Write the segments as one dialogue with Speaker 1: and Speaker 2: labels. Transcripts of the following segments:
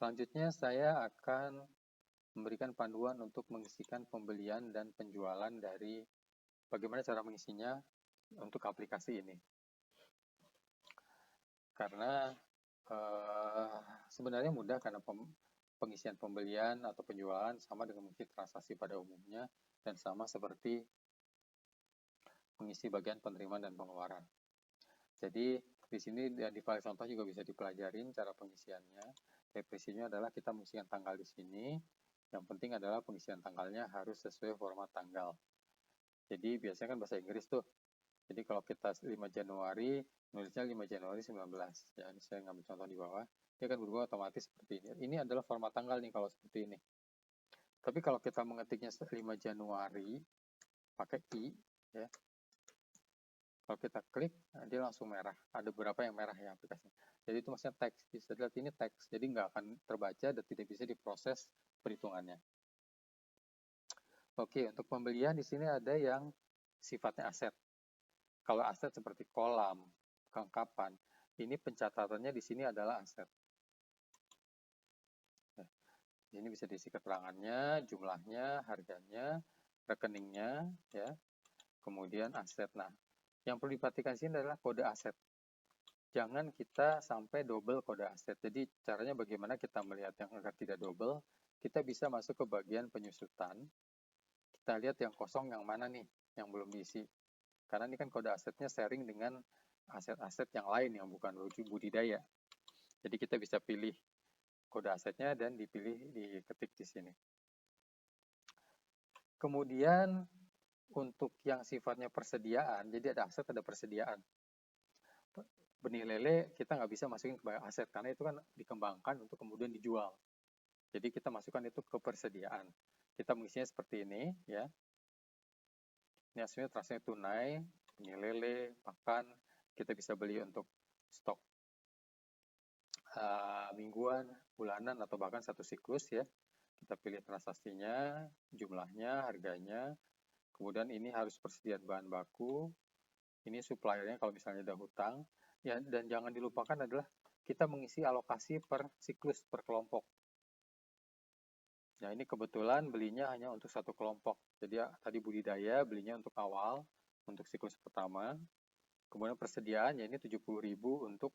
Speaker 1: Selanjutnya saya akan memberikan panduan untuk mengisikan pembelian dan penjualan dari bagaimana cara mengisinya untuk aplikasi ini. Karena sebenarnya mudah karena pengisian pembelian atau penjualan sama dengan mengisi transaksi pada umumnya dan sama seperti mengisi bagian penerimaan dan pengeluaran. Jadi di sini di file contoh juga bisa dipelajarin cara pengisiannya. Definisinya adalah kita mengisikan tanggal di sini. Yang penting adalah pengisian tanggalnya harus sesuai format tanggal. Jadi biasanya kan bahasa Inggris tuh. Jadi kalau kita 5 Januari, nulisnya 5 Januari 19. Ya, ini saya ngambil contoh di bawah. Dia akan berubah otomatis seperti ini. Ini adalah format tanggal nih kalau seperti ini. Tapi kalau kita mengetiknya 5 Januari, pakai I, ya. Kalau kita klik, dia langsung merah. Ada beberapa yang merah ya aplikasinya. Jadi itu maksudnya teks. Bisa dilihat ini teks. Jadi nggak akan terbaca dan tidak bisa diproses perhitungannya. Oke, untuk pembelian di sini ada yang sifatnya aset. Kalau aset seperti kolam, kelengkapan, ini pencatatannya di sini adalah aset. Ini bisa diisi keterangannya, jumlahnya, harganya, rekeningnya, ya. Kemudian aset. Nah, yang perlu diperhatikan di sini adalah kode aset. Jangan kita sampai double kode aset. Jadi caranya bagaimana kita melihat yang agar tidak double, kita bisa masuk ke bagian penyusutan. Kita lihat yang kosong yang mana nih, yang belum diisi. Karena ini kan kode asetnya sharing dengan aset-aset yang lain yang bukan budidaya. Jadi kita bisa pilih kode asetnya dan diketik di sini. Kemudian untuk yang sifatnya persediaan, jadi ada aset, ada persediaan. Benih lele kita nggak bisa masukin ke aset karena itu kan dikembangkan untuk kemudian dijual. Jadi kita masukkan itu ke persediaan. Kita mengisinya seperti ini, ya. Ini hasilnya transaksi tunai, benih lele, pakan. Kita bisa beli untuk stok mingguan, bulanan, atau bahkan satu siklus ya. Kita pilih transaksinya, jumlahnya, harganya. Kemudian ini harus persediaan bahan baku. Ini suppliernya kalau misalnya ada hutang. Ya, dan jangan dilupakan adalah kita mengisi alokasi per siklus, per kelompok. Nah, ini kebetulan belinya hanya untuk satu kelompok. Jadi tadi budidaya belinya untuk awal, untuk siklus pertama. Kemudian persediaan, ya ini 70.000 untuk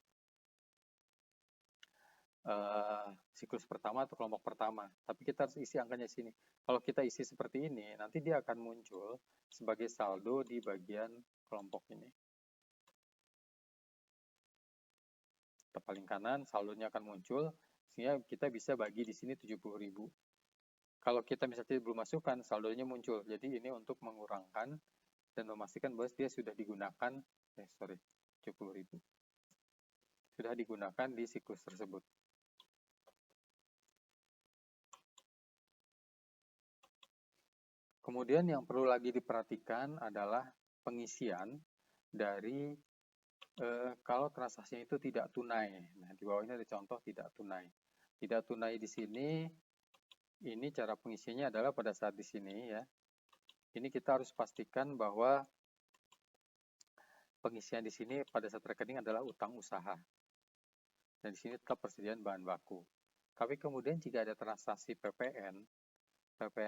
Speaker 1: siklus pertama atau kelompok pertama. Tapi kita harus isi angkanya sini. Kalau kita isi seperti ini, nanti dia akan muncul sebagai saldo di bagian kelompok ini. Ke paling kanan, saldonya akan muncul, sehingga kita bisa bagi di sini 70.000. Kalau kita misalnya belum masukkan, saldonya muncul. Jadi ini untuk mengurangkan dan memastikan bahwa dia sudah digunakan, 70.000. Sudah digunakan di siklus tersebut. Kemudian yang perlu lagi diperhatikan adalah pengisian dari kalau transaksinya itu tidak tunai. Nah, di bawah ini ada contoh tidak tunai. Tidak tunai di sini, ini cara pengisiannya adalah pada saat di sini ya. Ini kita harus pastikan bahwa pengisian di sini pada saat rekening adalah utang usaha. Dan di sini tetap persediaan bahan baku. Tapi kemudian jika ada transaksi PPN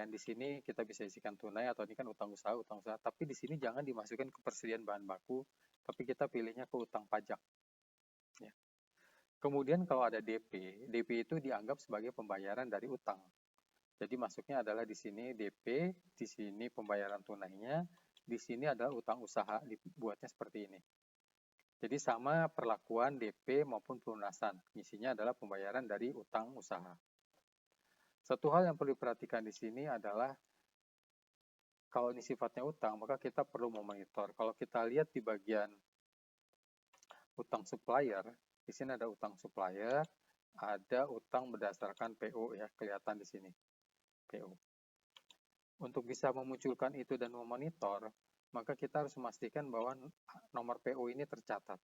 Speaker 1: di sini kita bisa isikan tunai atau ini kan utang usaha. Tapi di sini jangan dimasukkan ke persediaan bahan baku, tapi kita pilihnya ke utang pajak. Ya. Kemudian kalau ada DP itu dianggap sebagai pembayaran dari utang. Jadi masuknya adalah di sini DP, di sini pembayaran tunainya, di sini adalah utang usaha, dibuatnya seperti ini. Jadi sama perlakuan DP maupun pelunasan. Isinya adalah pembayaran dari utang usaha. Satu hal yang perlu diperhatikan di sini adalah kalau ini sifatnya utang, maka kita perlu memonitor. Kalau kita lihat di bagian utang supplier, di sini ada utang supplier, ada utang berdasarkan PO ya, kelihatan di sini. PO. Untuk bisa memunculkan itu dan memonitor, maka kita harus memastikan bahwa nomor PO ini tercatat.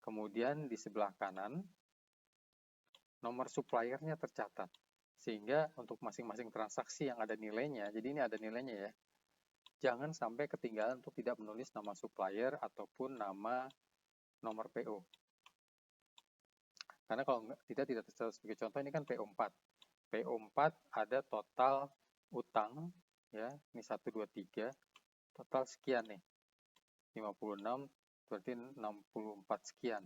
Speaker 1: Kemudian di sebelah kanan, nomor suppliernya tercatat. Sehingga untuk masing-masing transaksi yang ada nilainya, jadi ini ada nilainya ya, jangan sampai ketinggalan untuk tidak menulis nama supplier ataupun nama nomor PO. Karena kalau tidak tercatat sebagai contoh, ini kan PO4. PO4 ada total utang, ya, ini 1, 2, 3, total sekian nih, 56, berarti 64 sekian.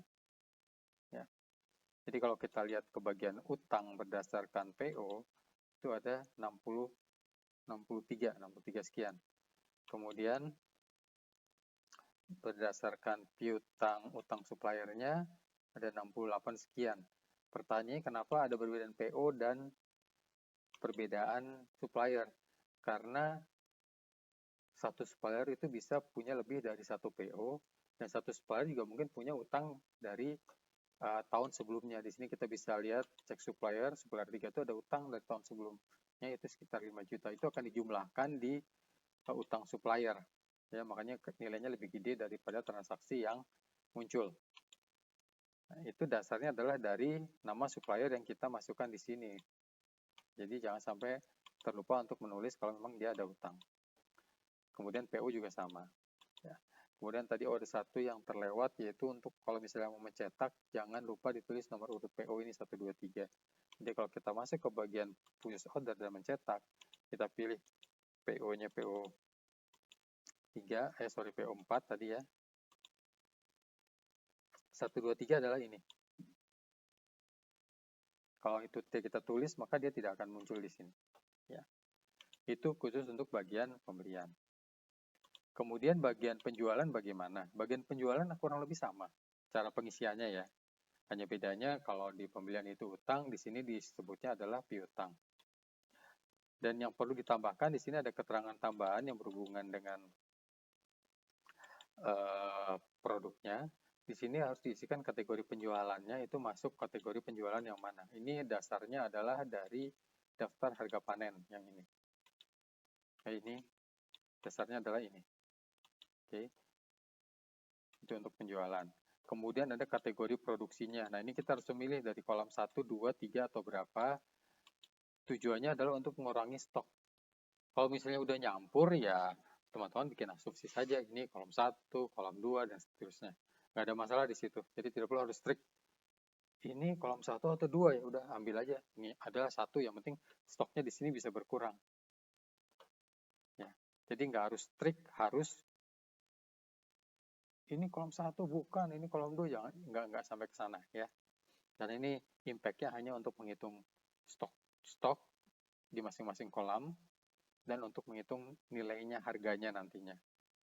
Speaker 1: Ya. Jadi kalau kita lihat ke bagian utang berdasarkan PO, itu ada 63 sekian. Kemudian berdasarkan piutang utang suppliernya ada 68 sekian. Pertanyaannya kenapa ada perbedaan PO dan perbedaan supplier? Karena satu supplier itu bisa punya lebih dari satu PO, dan satu supplier juga mungkin punya utang dari tahun sebelumnya. Di sini kita bisa lihat cek supplier 3 itu ada utang dari tahun sebelumnya, itu sekitar 5 juta. Itu akan dijumlahkan di utang supplier. Ya, makanya nilainya lebih gede daripada transaksi yang muncul. Nah, itu dasarnya adalah dari nama supplier yang kita masukkan di sini. Jadi jangan sampai terlupa untuk menulis kalau memang dia ada utang. Kemudian PO juga sama. Ya. Kemudian tadi ada satu yang terlewat, yaitu untuk kalau misalnya mau mencetak, jangan lupa ditulis nomor urut PO ini 1, 2, 3. Jadi kalau kita masuk ke bagian purchase order dan mencetak, kita pilih PO-nya PO4 tadi ya. 1, 2, 3 adalah ini. Kalau itu T kita tulis, maka dia tidak akan muncul di sini. Ya. Itu khusus untuk bagian pembelian. Kemudian bagian penjualan bagaimana? Bagian penjualan kurang lebih sama cara pengisiannya ya. Hanya bedanya kalau di pembelian itu utang, di sini disebutnya adalah piutang. Dan yang perlu ditambahkan di sini ada keterangan tambahan yang berhubungan dengan produknya. Di sini harus diisikan kategori penjualannya, itu masuk kategori penjualan yang mana. Ini dasarnya adalah dari daftar harga panen yang ini. Nah, ini dasarnya adalah ini. Oke. Itu untuk penjualan. Kemudian ada kategori produksinya. Nah, ini kita harus memilih dari kolom 1, 2, 3 atau berapa. Tujuannya adalah untuk mengurangi stok. Kalau misalnya udah nyampur, ya teman-teman bikin asumsi saja. Ini kolom 1, kolom 2, dan seterusnya. Nggak ada masalah di situ. Jadi tidak perlu harus strict. Ini kolom 1 atau 2, ya udah ambil aja. Ini adalah 1, yang penting stoknya di sini bisa berkurang. Ya. Jadi nggak harus strict, harus ini kolom 1 bukan, ini kolom 2, jangan, nggak sampai ke sana ya. Dan ini impact-nya hanya untuk menghitung stok di masing-masing kolam dan untuk menghitung nilainya, harganya nantinya.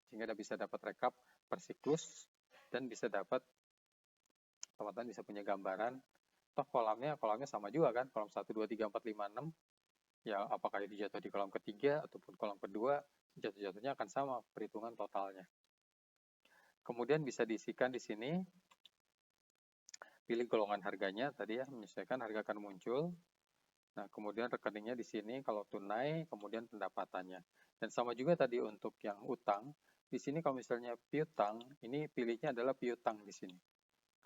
Speaker 1: Sehingga bisa dapat rekap per siklus dan bisa dapat, teman-teman bisa punya gambaran. Toh kolomnya sama juga kan, kolom 1, 2, 3, 4, 5, 6. Ya apakah dijatuh di kolom ketiga ataupun kolom kedua, jatuh-jatuhnya akan sama perhitungan totalnya. Kemudian bisa diisikan di sini, pilih golongan harganya tadi ya, menyesuaikan harga akan muncul. Nah, kemudian rekeningnya di sini kalau tunai, kemudian pendapatannya. Dan sama juga tadi untuk yang utang, di sini kalau misalnya piutang, ini pilihnya adalah piutang di sini.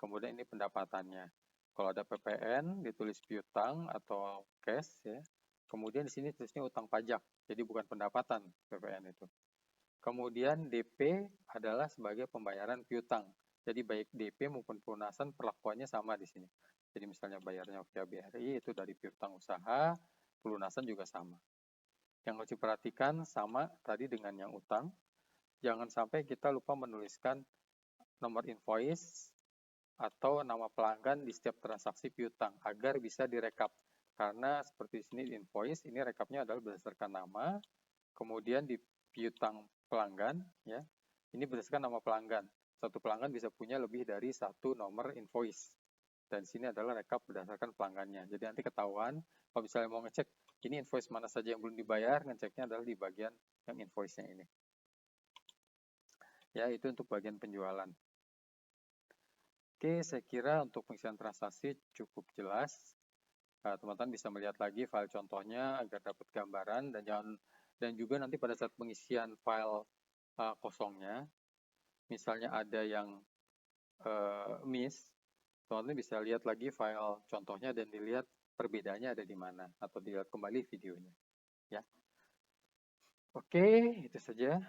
Speaker 1: Kemudian ini pendapatannya. Kalau ada PPN, ditulis piutang atau cash ya. Kemudian di sini tulisnya utang pajak, jadi bukan pendapatan PPN itu. Kemudian DP adalah sebagai pembayaran piutang. Jadi baik DP maupun pelunasan perlakuannya sama di sini. Jadi misalnya bayarnya via BRI itu dari piutang usaha, pelunasan juga sama. Yang harus diperhatikan sama tadi dengan yang utang. Jangan sampai kita lupa menuliskan nomor invoice atau nama pelanggan di setiap transaksi piutang agar bisa direkap. Karena seperti di sini invoice, ini rekapnya adalah berdasarkan nama, kemudian di piutang pelanggan ya, ini berdasarkan nama pelanggan. Satu pelanggan bisa punya lebih dari satu nomor invoice, dan sini adalah rekap berdasarkan pelanggannya. Jadi nanti ketahuan kalau misalnya mau ngecek ini invoice mana saja yang belum dibayar, ngeceknya adalah di bagian yang invoice-nya ini. Ya, itu untuk bagian penjualan. Oke, saya kira untuk pengisian transaksi cukup jelas. Teman-teman bisa melihat lagi file contohnya agar dapat gambaran, dan juga nanti pada saat pengisian file kosongnya, misalnya ada yang miss, teman-teman bisa lihat lagi file contohnya dan dilihat perbedaannya ada di mana, atau dilihat kembali videonya. Ya. Oke, itu saja.